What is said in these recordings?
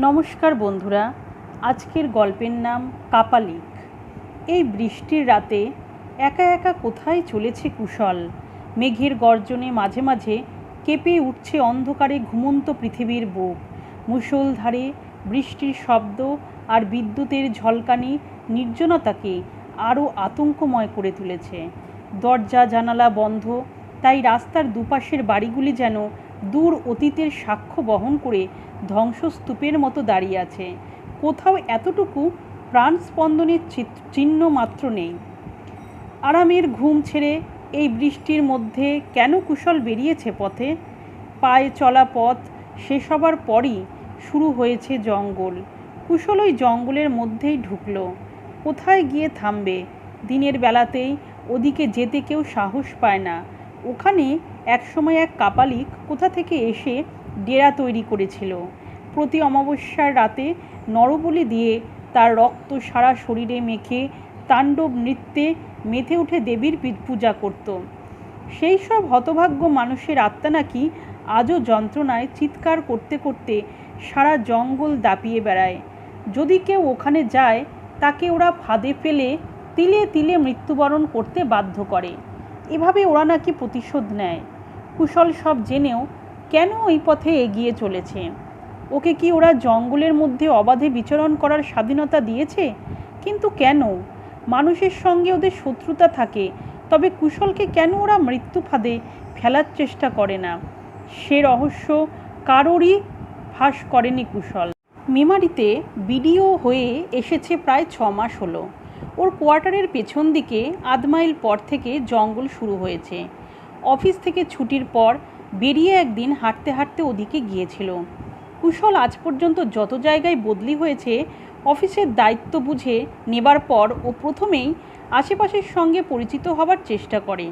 নমস্কার বন্ধুরা, আজকের গল্পের নাম কাপালিক। এই বৃষ্টির রাতে একা একা কোথায় চলেছে কুশল। মেঘের গর্জনে মাঝে মাঝে কেঁপে উঠছে অন্ধকারে ঘুমন্ত পৃথিবীর বুক। মুষলধারে বৃষ্টির শব্দ আর বিদ্যুতের ঝলকানি নির্জনতাকে আরও আতঙ্কময় করে তুলেছে। দরজা জানালা বন্ধ, তাই রাস্তার দুপাশের বাড়িগুলি যেন দূর অতীতের সাক্ষ্য বহন করে ধ্বংসস্তূপের মতো দাঁড়িয়ে আছে। কোথাও এতটুকু প্রাণ স্পন্দনের চিহ্ন মাত্র নেই। আরামের ঘুম ছেড়ে এই বৃষ্টির মধ্যে কেন কুশল বেরিয়েছে পথে? পায়ে চলা পথ শেষ হবার পরই শুরু হয়েছে জঙ্গল। কুশল ওই জঙ্গলের মধ্যেই ঢুকলো। কোথায় গিয়ে থামবে? দিনের বেলাতেই ওদিকে যেতে কেউ সাহস পায় না। ওখানে একসময় এক কাপালিক কোথা থেকে এসে ডেরা তৈরি করেছিল। প্রতি অমাবস্যার রাতে নরবলি দিয়ে তার রক্ত সারা শরীরে মেখে তাণ্ডব নৃত্যে মেতে উঠে দেবীর পূজা করত। সেই সব হতভাগ্য মানুষের আত্মা নাকি আজও যন্ত্রণায় চিৎকার করতে করতে সারা জঙ্গল দাপিয়ে বেড়ায়। যদি কেউ ওখানে যায় তাকে ওরা ফাঁদে ফেলে তিলে তিলে মৃত্যুবরণ করতে বাধ্য করে। এভাবে ওরা নাকি প্রতিশোধ নেয়। কুশল সব জেনেও কেন ওই পথে এগিয়ে চলেছে? ওকে কি ওরা জঙ্গলের মধ্যে অবাধে বিচরণ করার স্বাধীনতা দিয়েছে? কিন্তু কেন? মানুষের সঙ্গে ওদের শত্রুতা থাকে, তবে কুশলকে কেন ওরা মৃত্যু ফাঁদে ফেলার চেষ্টা করে না? সে রহস্য কারোরই ফাঁস করেনি কুশল। মেমারিতে বিডিও হয়ে এসেছে প্রায় 6 মাস হলো। ওর কোয়ার্টারের পেছন দিকে আধ মাইল পর থেকে জঙ্গল শুরু হয়েছে। অফিস থেকে ছুটির পর বেরিয়ে একদিন হাঁটতে হাঁটতে ওদিকে গিয়েছিল। কুশল আজ পর্যন্ত যত জায়গায় বদলি হয়েছে অফিসের দায়িত্ব বুঝে নেবার পর ও প্রথমেই আশেপাশের সঙ্গে পরিচিত হবার চেষ্টা করে,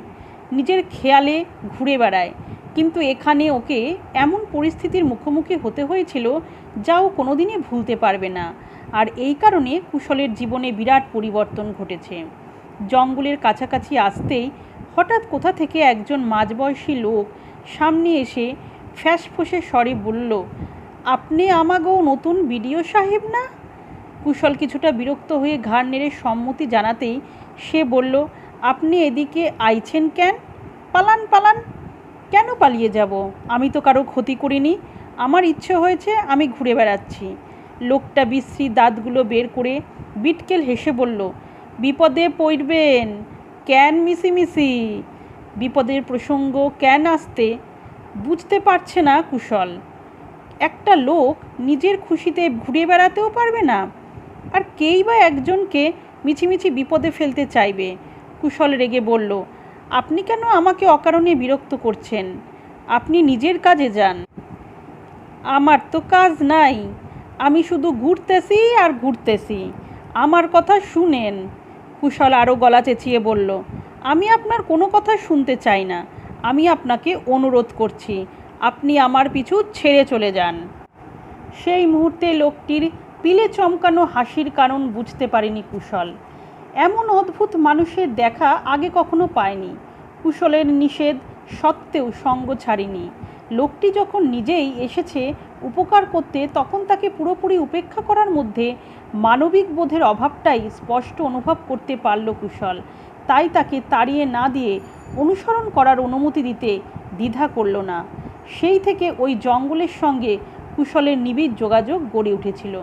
নিজের খেয়ালে ঘুরে বেড়ায়। কিন্তু এখানে ওকে এমন পরিস্থিতির মুখোমুখি হতে হয়েছিল যা ও কোনোদিনই ভুলতে পারবে না। আর এই কারণে কুশলের জীবনে বিরাট পরিবর্তন ঘটেছে। জঙ্গলের কাছাকাছি আসতেই হঠাৎ কোথা থেকে একজন মাঝবয়সী লোক সামনে এসে ফ্যাঁসফোঁসে স্বরে বলল, আপনি আমাগো নতুন বিডিও সাহেব না? কুশল কিছুটা বিরক্ত হয়ে ঘাড় নেড়ে সম্মতি জানাতেই সে বলল, আপনি এদিকে আইছেন কেন? পালান পালান। কেন পালিয়ে যাব? আমি তো কারো ক্ষতি করিনি। আমার ইচ্ছে হয়েছে, আমি ঘুরে বেড়াচ্ছি। লোকটা বিশ্রী দাঁতগুলো বের করে বিটকেল হেসে বলল, বিপদে পড়বেন কেন মিশিমিশি? বিপদের প্রসঙ্গ কেন আসতে বুঝতে পারছে না কুশল। একটা লোক নিজের খুশিতে ঘুরে বেড়াতেও পারবে না, আর কেই বা একজনকে মিছিমিছি বিপদে ফেলতে চাইবে। কুশল রেগে বলল, আপনি কেন আমাকে অকারণে বিরক্ত করছেন? আপনি নিজের কাজে যান। আমার তো কাজ নাই, আমি শুধু ঘুরতেছি আর ঘুরতেছি। আমার কথা শুনেন। কুশল আরও গলা চেঁচিয়ে বলল, আমি আপনার কোনো কথা শুনতে চাই না। আমি আপনাকে অনুরোধ করছি, আপনি আমার পিছু ছেড়ে চলে যান। সেই মুহূর্তে লোকটির পিলে চমকানো হাসির কারণ বুঝতে পারেনি কুশল। এমন অদ্ভুত মানুষের দেখা আগে কখনো পায়নি। কুশলের নিষেধ সত্ত্বেও সঙ্গ ছাড়েনি। লোকটি যখন নিজেই এসেছে উপকার করতে, তখন তাকে পুরোপুরি উপেক্ষা করার মধ্যে মানবিক বোধের অভাবটাই স্পষ্ট অনুভব করতে পারল কুশল। তাই তাকে তাড়িয়ে না দিয়ে অনুসরণ করার অনুমতি দিতে দ্বিধা করল না। সেই থেকে ওই জঙ্গলের সঙ্গে কুশলের নিবিড় যোগাযোগ গড়ে উঠেছিল।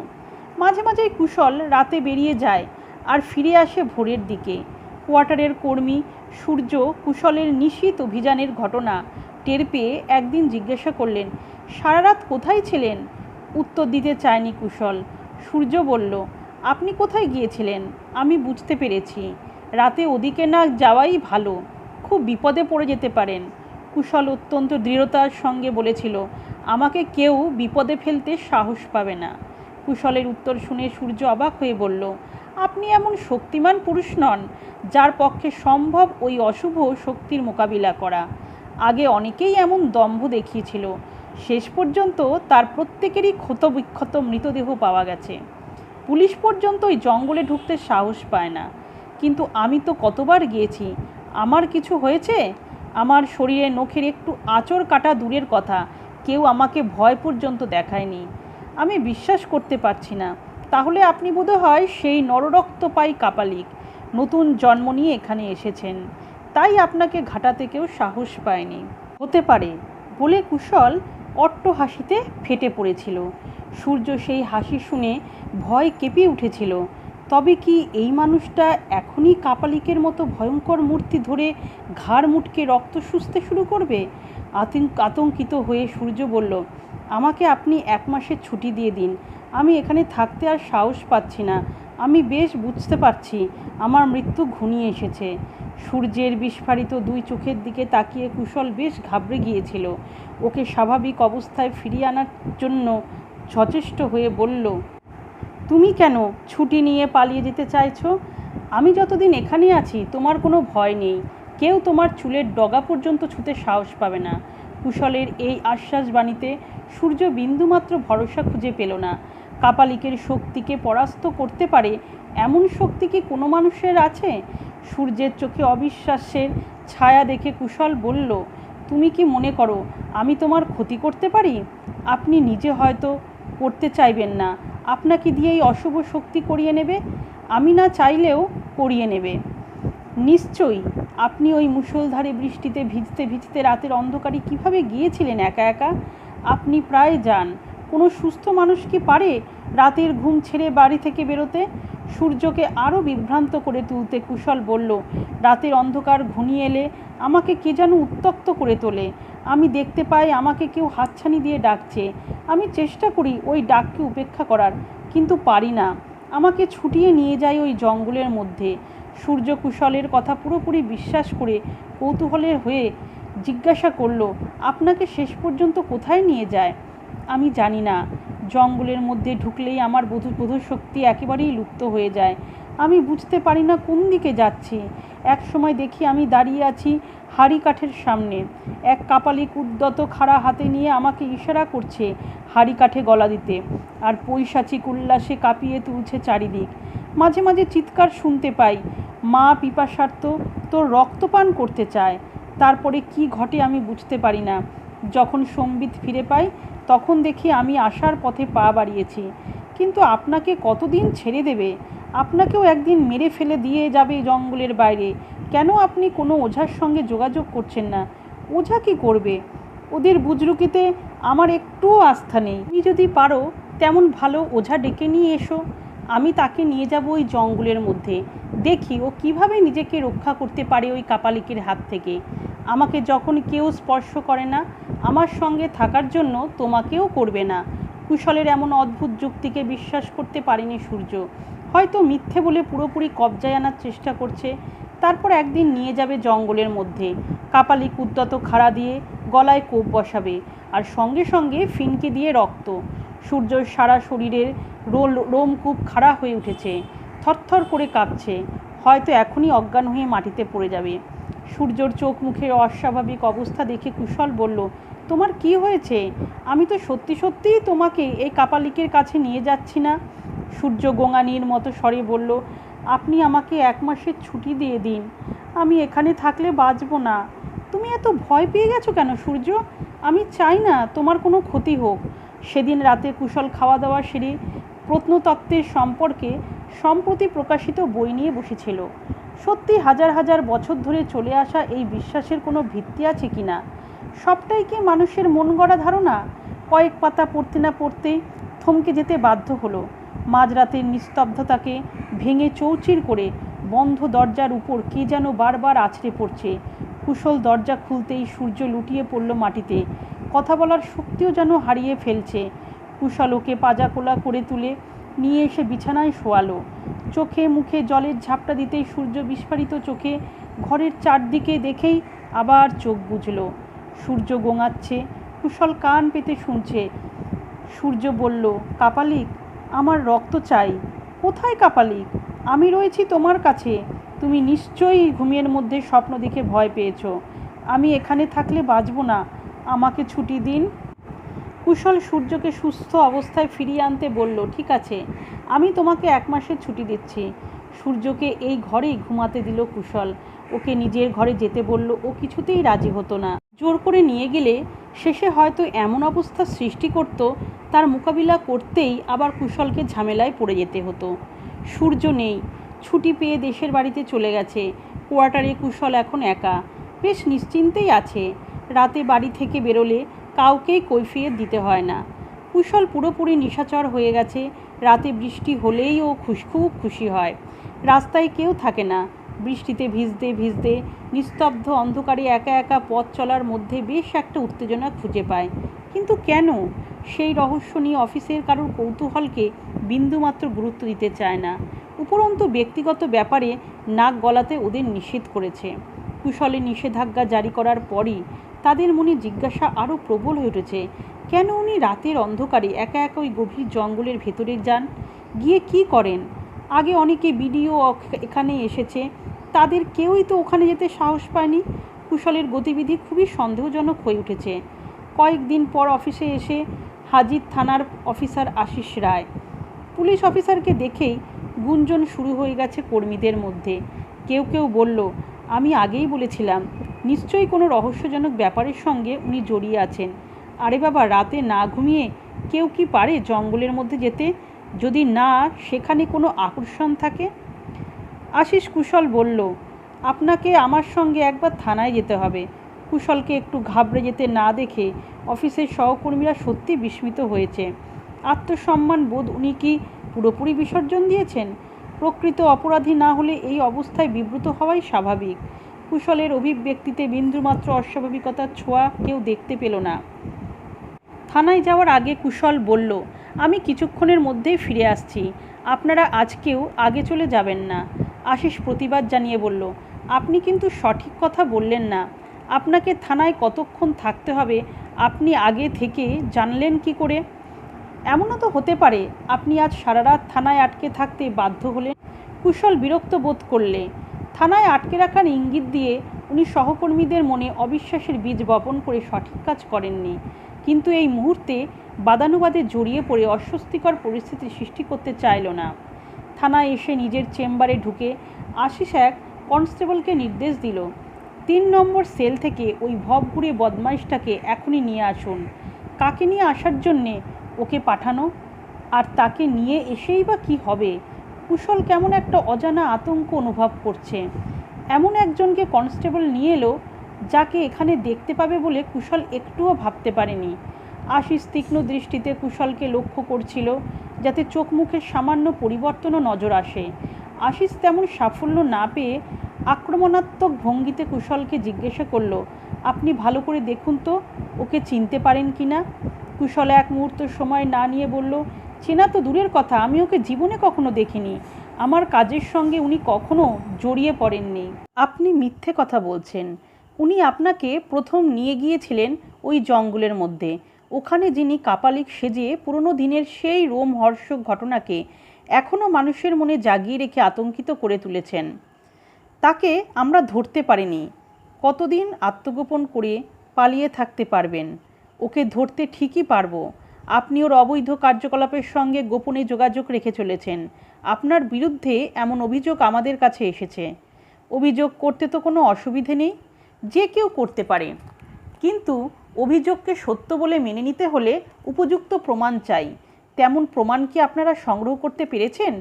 মাঝে মাঝে কুশল রাতে বেরিয়ে যায় আর ফিরে আসে ভোরের দিকে। কোয়ার্টারের কর্মী সূর্য কুশলের নিশীথ অভিযানের ঘটনা টের পেয়ে একদিন জিজ্ঞাসা করলেন, সারা রাত কোথায় ছিলেন? উত্তর দিতে চায়নি কুশল। সূর্য বলল, আপনি কোথায় গিয়েছিলেন? আমি বুঝতে পেরেছি। রাতে ওদিকে না যাওয়াই ভালো, খুব বিপদে পড়ে যেতে পারেন। কুশল অত্যন্ত দৃঢ়তার সঙ্গে বলেছিল, আমাকে কেউ বিপদে ফেলতে সাহস পাবে না। কুশলের উত্তর শুনে সূর্য অবাক হয়ে বলল, আপনি এমন শক্তিমান পুরুষ নন যার পক্ষে সম্ভব ওই অশুভ শক্তির মোকাবিলা করা। আগে অনেকেই এমন দম্ভ দেখিয়েছিল, শেষ পর্যন্ত তার প্রত্যেকেরই ক্ষতবিক্ষত মৃতদেহ পাওয়া গেছে। পুলিশ পর্যন্ত ওই জঙ্গলে ঢুকতে সাহস পায় না। কিন্তু আমি তো কতবার গিয়েছি। আমার কিছু হয়েছে? আমার শরীরে নখের একটু আঁচড় কাটা দূরের কথা, কেউ আমাকে ভয় পর্যন্ত দেখায়নি। আমি বিশ্বাস করতে পারছি না। তাহলে আপনি বোধহয় সেই নররক্তপাই কাপালিক, নতুন জন্ম নিয়ে এখানে এসেছেন, তাই আপনাকে ঘাঁটাতে কেউ সাহস পায়নি। হতে পারে বলে কুশল অট্ট হাসিতে ফেটে পড়েছিল। সূর্য সেই হাসি শুনে ভয় কেঁপে উঠেছিল। তবে কি এই মানুষটা এখনই কাপালিকের মতো ভয়ঙ্কর মূর্তি ধরে ঘাড় মুটকে রক্ত শুষতে শুরু করবে? আতঙ্কিত হয়ে সূর্য বলল, আমাকে আপনি 1 মাসের ছুটি দিয়ে দিন। আমি এখানে থাকতে আর সাহস পাচ্ছি না। আমি বেশ বুঝতে পারছি আমার মৃত্যু ঘনিয়ে এসেছে। সূর্যের বিস্ফারিত 2 চোখের দিকে তাকিয়ে কুশল বেশ ঘাবড়ে গিয়েছিল। ওকে স্বাভাবিক অবস্থায় ফিরিয়ে আনার জন্য সচেষ্ট হয়ে বলল, তুমি কেন ছুটি নিয়ে পালিয়ে যেতে চাইছো? আমি যতদিন এখানে আছি তোমার কোনো ভয় নেই। কেউ তোমার চুলের ডগা পর্যন্ত ছুঁতে সাহস পাবে না। কুশলের এই আশ্বাসবাণীতে সূর্য বিন্দুমাত্র ভরসা খুঁজে পেল না। কাপালিকের শক্তিকে পরাস্ত করতে পারে এমন শক্তি কি কোনো মানুষের আছে? সূর্যের চোখে অবিশ্বাসের ছায়া দেখে কুশল বলল, তুমি কি মনে করো আমি তোমার ক্ষতি করতে পারি? আপনি নিজে হয়তো করতে চাইবেন না, আপনাকে দিয়ে এই অশুভ শক্তি করিয়ে নেবে। আমি না চাইলেও করিয়ে নেবে। নিশ্চয়ই। আপনি ওই মুষলধারে বৃষ্টিতে ভিজতে ভিজতে রাতের অন্ধকারে কিভাবে গিয়েছিলেন একা একা? আপনি প্রায় যান। কোনো সুস্থ মানুষ কি পারে রাতের ঘুম ছেড়ে বাড়ি থেকে বেরোতে? সূর্যকে আরও বিভ্রান্ত করে তুলতে কুশল বলল, রাতের অন্ধকার ঘনিয়ে এলে আমাকে কে যেন উত্ত্যক্ত করে তোলে। আমি দেখতে পাই আমাকে কেউ হাতছানি দিয়ে ডাকছে। আমি চেষ্টা করি ওই ডাককে উপেক্ষা করার, কিন্তু পারি না। আমাকে ছুটিয়ে নিয়ে যায় ওই জঙ্গলের মধ্যে। সূর্য কুশলের কথা পুরোপুরি বিশ্বাস করে কৌতূহলের হয়ে জিজ্ঞাসা করল, আপনাকে শেষ পর্যন্ত কোথায় নিয়ে যায়? আমি জানি না। জঙ্গলের মধ্যে ঢুকলেই আমার বোধশক্তি একেবারেই লুপ্ত হয়ে যায়। আমি বুঝতে পারি না কোন দিকে যাচ্ছি। এক সময় দেখি আমি দাঁড়িয়ে আছি হাড়ি কাঠের সামনে। এক কাপালিক উদ্যত খাড়া হাতে নিয়ে আমাকে ইশারা করছে হাড়ি কাঠে গলা দিতে, আর পৈশাচিক উল্লাসে কাঁপিয়ে তুলছে চারিদিক। মাঝে মাঝে চিৎকার শুনতে পাই, মা পিপাসার্ত, তোর রক্তপান করতে চায়। তারপরে কি ঘটে আমি বুঝতে পারি না। যখন সম্বিত ফিরে পাই তখন দেখি আমি আসার পথে পা বাড়িয়েছি। কিন্তু আপনাকে কতদিন ছেড়ে দেবে? আপনাকেও একদিন মেরে ফেলে দিয়ে যাবে জঙ্গলের বাইরে। কেন আপনি কোনো ওঝার সঙ্গে যোগাযোগ করছেন না? ওঝা কি করবে? ওদের বুজরুকিতে আমার একটুও আস্থা নেই। তুমি যদি পারো তেমন ভালো ওঝা ডেকে নিয়ে এসো। আমি তাকে নিয়ে যাব ওই জঙ্গলের মধ্যে। দেখি ও কিভাবে নিজেকে রক্ষা করতে পারে ওই কাপালিকের হাত থেকে। আমাকে যখন কেউ স্পর্শ করে না, আমার সঙ্গে থাকার জন্য তোমাকেও করবে না। কুশলের এমন অদ্ভুত যুক্তিকে বিশ্বাস করতে পারেনি সূর্য। হয়তো মিথ্যে বলে পুরোপুরি কবজায় আনার চেষ্টা করছে। তারপর একদিন নিয়ে যাবে জঙ্গলের মধ্যে। কাপালিক উদ্যত খাড়া দিয়ে গলায় কোপ বসাবে, আর সঙ্গে সঙ্গে ফিনকে দিয়ে রক্ত। সূর্যর সারা শরীরের রোমকূপ খাড়া হয়ে উঠেছে, থরথর করে কাঁপছে। হয়তো এখনই অজ্ঞান হয়ে মাটিতে পড়ে যাবে। সূর্যর চোখ মুখের অস্বাভাবিক অবস্থা দেখে কুশল বলল, তোমার কি হয়েছে? আমি তো সত্যি সত্যিই তোমাকে এই কাপালিকের কাছে নিয়ে যাচ্ছি না। সূর্য গোঙানির মতো স্বরে বলল, আপনি আমাকে 1 মাসের ছুটি দিয়ে দিন। আমি এখানে থাকলে বাঁচব না। তুমি এত ভয় পেয়ে গেছো কেন সূর্য? আমি চাই না তোমার কোনো ক্ষতি হোক। সেদিন রাতে কুশল খাওয়া দাওয়া সেরে প্রত্নতত্ত্বের সম্পর্কে সম্প্রতি প্রকাশিত বই নিয়ে বসেছিল। সত্যি হাজার হাজার বছর ধরে চলে আসা এই বিশ্বাসের কোনো ভিত্তি আছে কি না? সবটাই কি মানুষের মন গড়া ধারণা? কয়েক পাতা পড়তে না পড়তেই থমকে যেতে বাধ্য হলো। মাঝরাতের নিস্তব্ধতাকে ভেঙে চৌচির করে বন্ধ দরজার উপর কে যেন বারবার আছড়ে পড়ছে। কুশল দরজা খুলতেই সূর্য লুটিয়ে পড়ল মাটিতে। কথা বলার শক্তিও যেন হারিয়ে ফেলছে। কুশল ওকে পাজাকোলা করে তুলে নিয়ে এসে বিছানায় শোয়ালো। চোখে মুখে জলের ঝাপটা দিতেই সূর্য বিস্ফারিত চোখে ঘরের চারদিকে দেখেই আবার চোখ বুজল। সূর্য গোঙাচ্ছে, কুশল কান পেতে শুনছে। সূর্য বলল, কাপালিক, আমার রক্ত চাই। কোথায় কাপালিক? আমি রয়েছি তোমার কাছে। তুমি নিশ্চয়ই ঘুমের মধ্যে স্বপ্ন দেখে ভয় পেয়েছো। আমি এখানে থাকলে বাঁচব না। আমাকে ছুটি দিন। কুশল সূর্যকে সুস্থ অবস্থায় ফিরিয়ে আনতে বলল, ঠিক আছে, আমি তোমাকে 1 মাসের ছুটি দিচ্ছি। সূর্যকে এই ঘরেই ঘুমাতে দিল কুশল। ওকে নিজের ঘরে যেতে বলল, ও কিছুতেই রাজি হতো না। জোর করে নিয়ে গেলে শেষে হয়তো এমন অবস্থার সৃষ্টি করত, তার মোকাবিলা করতেই আবার কুশলকে ঝামেলায় পড়ে যেতে হতো। সূর্য নেই, ছুটি পেয়ে দেশের বাড়িতে চলে গেছে। কোয়ার্টারে কুশল এখন একা, বেশ নিশ্চিন্তেই আছে। রাতে বাড়ি থেকে বেরোলে কাউকেই কৈফিয়ত দিতে হয় না। কুশল পুরোপুরি নিশাচর হয়ে গেছে। রাতে বৃষ্টি হলেই ও খুব খুশি হয়। রাস্তায় কেউ থাকে না। বৃষ্টিতে ভিজতে ভিজতে নিস্তব্ধ অন্ধকারে একা একা পথ চলার মধ্যে বেশ একটা উত্তেজনা খুঁজে পায়। কিন্তু কেন? সেই রহস্য নিয়ে অফিসের কারোর কৌতূহলকে বিন্দুমাত্র গুরুত্ব দিতে চায় না। উপরন্তু ব্যক্তিগত ব্যাপারে নাক গলাতে ওদের নিষেধ করেছে। কুশলে নিষেধাজ্ঞা জারি করার পরই তাদের মনে জিজ্ঞাসা আরও প্রবল হয়ে উঠেছে, কেন উনি রাতের অন্ধকারে একা একা ওই গভীর জঙ্গলের ভেতরে যান? গিয়ে কি করেন? আগে অনেকে ভিডিও এখানে এসেছে, তাদের কেউই তো ওখানে যেতে সাহস পায়নি। কুশলের গতিবিধি খুবই সন্দেহজনক হয়ে উঠেছে। কয়েকদিন পর অফিসে এসে হাজির থানার অফিসার আশিস রায়। পুলিশ অফিসারকে দেখেই গুঞ্জন শুরু হয়ে গেছে কর্মীদের মধ্যে। কেউ কেউ বলল, আমি আগেই বলেছিলাম নিশ্চয়ই কোনো রহস্যজনক ব্যাপারের সঙ্গে উনি জড়িয়ে আছেন। আরে বাবা, রাতে না ঘুমিয়ে কেউ কি পারে জঙ্গলের মধ্যে যেতে, যদি না সেখানে কোনো আকর্ষণ থাকে? আশিস কুশল বলল, আপনাকে আমার সঙ্গে একবার থানায় যেতে হবে। কুশলকে একটু ঘাবড়ে যেতে না দেখে অফিসের সহকর্মীরা সত্যি বিস্মিত হয়েছে। আত্মসম্মান বোধ উনি কি পুরোপুরি বিসর্জন দিয়েছেন? প্রকৃত অপরাধী না হলে এই অবস্থায় বিব্রত হওয়াই স্বাভাবিক। কুশলের অভিব্যক্তিতে বিন্দুমাত্র অস্বাভাবিকতার ছোঁয়া কেউ দেখতে পেল না। থানায় যাওয়ার আগে কুশল বলল, আমি কিছুক্ষণের মধ্যেই ফিরে আসছি, আপনারা আজকেও আগে চলে যাবেন না। আশিস প্রতিবাদ জানিয়ে বলল, আপনি কিন্তু সঠিক কথা বললেন না। আপনাকে থানায় কতক্ষণ থাকতে হবে আপনি আগে থেকে জানলেন কি করে? এমনও তো হতে পারে আপনি আজ সারা রাত থানায় আটকে থাকতে বাধ্য হলেন। কুশল বিরক্ত বোধ করলে। থানায় আটকে রাখার ইঙ্গিত দিয়ে উনি সহকর্মীদের মনে অবিশ্বাসের বীজ বপন করে সঠিক কাজ করেননি। কিন্তু এই মুহূর্তে বাদানুবাদে জড়িয়ে পড়ে অস্বস্তিকর পরিস্থিতি সৃষ্টি করতে চাইল না। থানায় এসে নিজের চেম্বারে ঢুকে আশিস এক কনস্টেবলকে নির্দেশ দিল, 3 নম্বর সেল থেকে ওই ভবঘুরে বদমাইশটাকে এখনই নিয়ে আসুন। কাকে নিয়ে আসার জন্যে ওকে পাঠানো? আর তাকে নিয়ে এসেই বা কী হবে? কুশল কেমন একটা অজানা আতঙ্ক অনুভব করছে। এমন একজনকে কনস্টেবল নিয়ে এলো যাকে এখানে দেখতে পাবে বলে কুশল একটুও ভাবতে পারেনি। আশিস তীক্ষ্ণ দৃষ্টিতে কুশলকে লক্ষ্য করছিল, যাতে চোখ মুখের সামান্য পরিবর্তনও নজর আসে। আশিস তেমন সাফল্য না পেয়ে আক্রমণাত্মক ভঙ্গিতে কুশলকে জিজ্ঞাসা করল, আপনি ভালো করে দেখুন তো ওকে চিনতে পারেন কি না? কুশল এক মুহূর্ত সময় না নিয়ে বলল, চেনা তো দূরের কথা, আমি ওকে জীবনে কখনো দেখিনি। আমার কাজের সঙ্গে উনি কখনো জড়িয়ে পড়েননি। আপনি মিথ্যে কথা বলছেন। উনি আপনাকে প্রথম নিয়ে গিয়েছিলেন ওই জঙ্গলের মধ্যে। ওখানে যিনি কাপালিক সেজে পুরনো দিনের সেই রোমহর্ষক ঘটনাকে এখনও মানুষের মনে জাগিয়ে রেখে আতঙ্কিত করে তুলেছেন। তাকে আমরা ধরতে পারিনি। কতদিন আত্মগোপন করে পালিয়ে থাকতে পারবেন? ওকে ধরতে ঠিকই পারবো। আপনি ওর অবৈধ কার্যকলাপের সঙ্গে গোপনে যোগাযোগ রেখে চলেছেন। আপনার বিরুদ্ধে এমন অভিযোগ আমাদের কাছে এসেছে। অভিযোগ করতে তো কোনো অসুবিধে নেই, যে কেউ করতে পারে। কিন্তু অভিযোগকে সত্য বলে মেনে নিতে হলে উপযুক্ত প্রমাণ চাই। তেমন প্রমাণ কি আপনারা সংগ্রহ করতে পেরেছেন?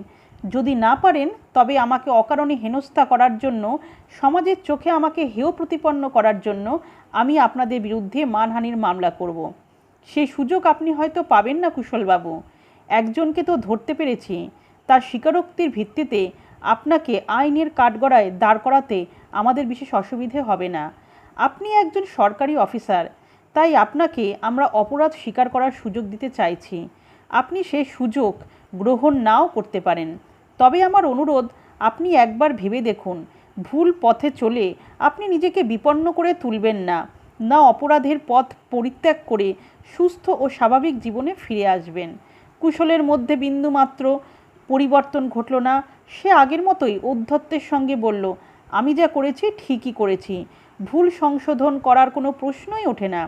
যদি না পারেন তবে আমাকে অকারণে হেনস্থা করার জন্য, সমাজের চোখে আমাকে হেয় প্রতিপন্ন করার জন্য আমি আপনাদের বিরুদ্ধে মানহানির মামলা করব। সেই সুযোগ আপনি হয়তো পাবেন না কুশলবাবু। একজনকে তো ধরতে পেরেছি, তার স্বীকারোক্তির ভিত্তিতে আপনাকে আইনের কাঠগড়ায় দাঁড় করাতে আমাদের বিশেষ অসুবিধে হবে না। আপনি একজন সরকারি অফিসার, তাই আপনাকে আমরা অপরাধ স্বীকার করার সুযোগ দিতে চাইছি। আপনি সেই সুযোগ গ্রহণ নাও করতে পারেন। তবে আমার অনুরোধ, আপনি একবার ভেবে দেখুন। ভুল পথে চলে আপনি নিজেকে বিপন্ন করে তুলবেন না। না অপরাধের পথ পরিত্যাগ করে সুস্থ ও স্বাভাবিক জীবনে ফিরে আসবেন। কুশলের মধ্যে বিন্দুমাত্র পরিবর্তন ঘটল না। সে আগের মতোই ঔদ্ধত্যের সঙ্গে বলল, আমি যা করেছি ঠিকই করেছি, ভুল সংশোধন করার কোনো প্রশ্নই ওঠে না।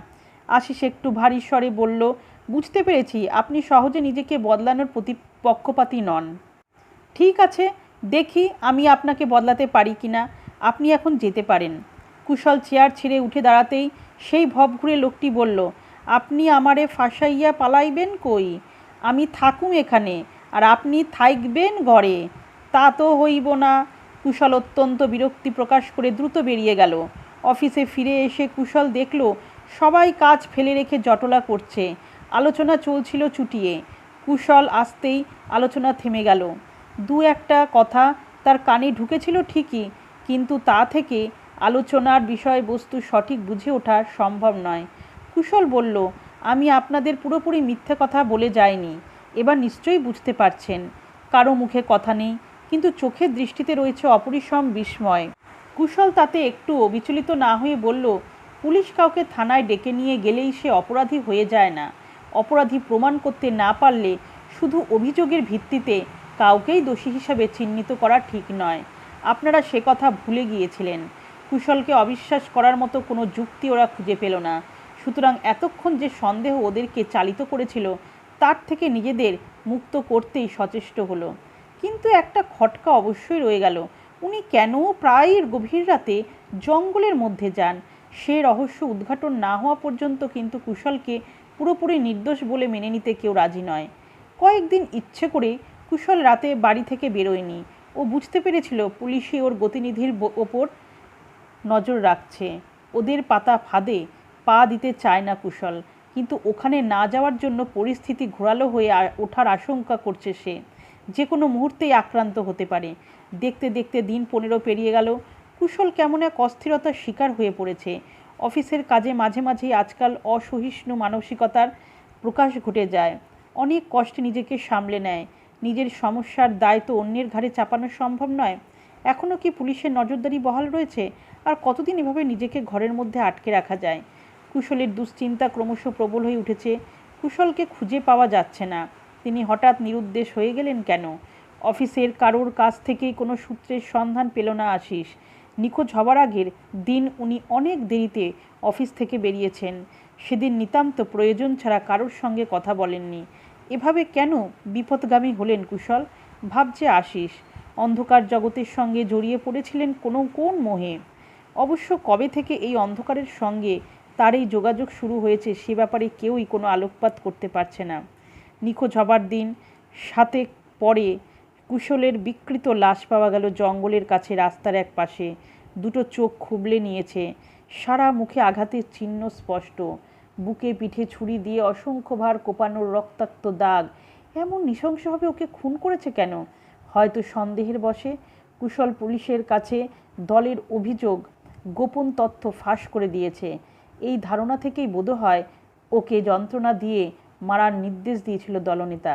আশিস একটু ভারী স্বরে বলল, বুঝতে পেরেছি আপনি সহজে নিজেকে বদলানোর পক্ষপাতী নন। ঠিক আছে, দেখি আমি আপনাকে বদলাতে পারি কি না। আপনি এখন যেতে পারেন। কুশল চেয়ার ছেড়ে উঠে দাঁড়াতেই সেই ভব ঘুরে লোকটি বলল, আপনি আমারে ফাঁসাইয়া পালাইবেন কই? আমি থাকুম এখানে, আর আপনি থাইকবেন ঘরে। তা তো হইব না। কুশল অত্যন্ত বিরক্তি প্রকাশ করে দ্রুত বেরিয়ে গেল। অফিসে ফিরে এসে কুশল দেখল সবাই কাজ ফেলে রেখে জটলা করছে। আলোচনা চলছিল চুটিয়ে। কুশল আসতেই আলোচনা থেমে গেল। দু একটা কথা তার কানে ঢুকেছিল ঠিকই, কিন্তু তা থেকে আলোচনার বিষয়বস্তু সঠিক বুঝে ওঠা সম্ভব নয়। কুশল বলল, আমি আপনাদের পুরোপুরি মিথ্যে কথা বলে যাইনি। এবার নিশ্চয়ই বুঝতে পারছেন। কারো মুখে কথা নেই, কিন্তু চোখের দৃষ্টিতে রয়েছে অপরিসম বিস্ময়। কুশল তাতে একটু বিচলিত না হয়ে বলল, পুলিশ কাউকে থানায় ডেকে নিয়ে গেলেই সে অপরাধী হয়ে যায় না। অপরাধী প্রমাণ করতে না পারলে শুধু অভিযোগের ভিত্তিতে কাউকেই দোষী হিসাবে চিহ্নিত করা ঠিক নয়। আপনারা সে কথা ভুলে গিয়েছিলেন। কুশলকে অবিশ্বাস করার মতো কোনো যুক্তি ওরা খুঁজে পেল না। সুতরাং এতক্ষণ যে সন্দেহ ওদেরকে চালিত করেছিল তার থেকে নিজেদের মুক্ত করতেই সচেষ্ট হলো। কিন্তু একটা খটকা অবশ্যই রয়ে গেল। উনি কেন প্রায় গভীর রাতে জঙ্গলের মধ্যে যান? সে রহস্য উদ্ঘাটন না হওয়া পর্যন্ত কিন্তু কুশলকে পুরোপুরি নির্দোষ বলে মেনে নিতে কেউ রাজি নয়। কয়েকদিন ইচ্ছে করে কুশল রাতে বাড়ি থেকে বেরোয়নি। ও বুঝতে পেরেছিল পুলিশই ওর গতিবিধির ওপর নজর রাখছে। ওদের পাতা ফাঁদে পা দিতে চায় না কুশল, কিন্তু ওখানে না যাওয়ার জন্য পরিস্থিতি ঘোরালো হয়ে ওঠার আশঙ্কা করছে সে। যে কোনো মুহূর্তেই আক্রান্ত হতে পারে। দেখতে দেখতে দিন 15 পেরিয়ে গেল। কুশল কেমন এক অস্থিরতার শিকার হয়ে পড়েছে। অফিসের কাজে মাঝে মাঝেই আজকাল অসহিষ্ণু মানসিকতার প্রকাশ ঘটে যায়। অনেক কষ্টে নিজেকে সামলে নেয়। নিজের সমস্যার দায় তো অন্যের ঘাড়ে চাপানো সম্ভব নয়। এখনও কি পুলিশের নজরদারি বহাল রয়েছে? আর কতদিন এভাবে নিজেকে ঘরের মধ্যে আটকে রাখা যায়? কুশলের দুশ্চিন্তা ক্রমশ প্রবল হয়ে উঠেছে। কুশলকে খুঁজে পাওয়া যাচ্ছে না। তিনি হঠাৎ নিরুদ্দেশ হয়ে গেলেন কেন? অফিসের কারোর কাছ থেকেই কোনো সূত্রের সন্ধান পেল না আশিস। নিখোঁজ হওয়ার আগের দিন উনি অনেক দেরিতে অফিস থেকে বেরিয়েছেন। সেদিন নিতান্ত প্রয়োজন ছাড়া কারোর সঙ্গে কথা বলেননি। এভাবে কেন বিপদগামী হলেন কুশল? ভাবছে আশিস। অন্ধকার জগতের সঙ্গে জড়িয়ে পড়েছিলেন কোন মোহে। অবশ্য কবে থেকে এই অন্ধকারের সঙ্গে তার এই যোগাযোগ শুরু হয়েছে সে ব্যাপারে কেউই কোনো আলোকপাত করতে পারছে না। নিখোঁজ হবার দিন সাথে পরে কুশলের বিকৃত লাশ পাওয়া গেল জঙ্গলের কাছে রাস্তার এক পাশে। দুটো চোখ খুবলে নিয়েছে, সারা মুখে আঘাতের চিহ্ন স্পষ্ট। বুকে পিঠে ছুরি দিয়ে অসংখ্যবার কোপানোর রক্তাক্ত দাগ। এমন নৃশংসভাবে ওকে খুন করেছে কেন? হয়তো সন্দেহের বশে কুশল পুলিশের কাছে দলের অভিযোগ, গোপন তথ্য ফাঁস করে দিয়েছে। এই ধারণা থেকেই বোধহয় ওকে যন্ত্রণা দিয়ে মারার নির্দেশ দিয়েছিল দলনেতা।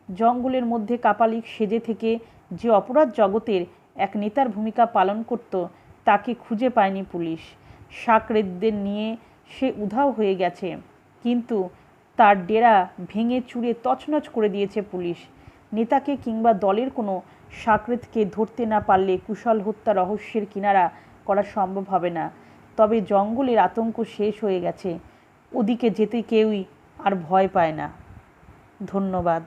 জঙ্গলের মধ্যে কাপালিক সেজে থেকে যে অপরাধ জগতের এক নেতার ভূমিকা পালন করত তাকে খুঁজে পায়নি পুলিশ। সাকরেদদের নিয়ে সে উধাও হয়ে গেছে, কিন্তু তার ডেরা ভেঙে চুরে তছনছ করে দিয়েছে পুলিশ। নেতাকে কিংবা দলের কোনো সাকরেদকে ধরতে না পারলে কুশল হত্যা রহস্যের কিনারা করা সম্ভব হবে না। তবে জঙ্গলের আতঙ্ক শেষ হয়ে গেছে। ওদিকে যেতে কেউই আর ভয় পায় না। ধন্যবাদ।